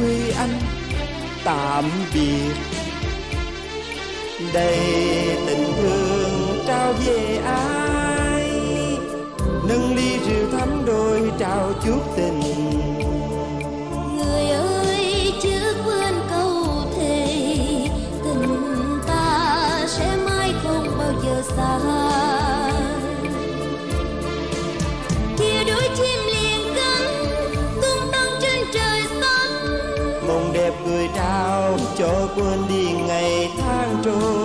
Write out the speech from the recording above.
quê anh tạm biệt. Đây tình thương trao về ai, nâng ly rượu thắm đôi trao chút tình. Người ơi chớ quên câu thề, tình ta sẽ mãi không bao giờ xa. Kia đôi chim liền cánh tung tăng trên trời xanh, mộng đẹp cười trao cho quên đi ngày tháng trôi.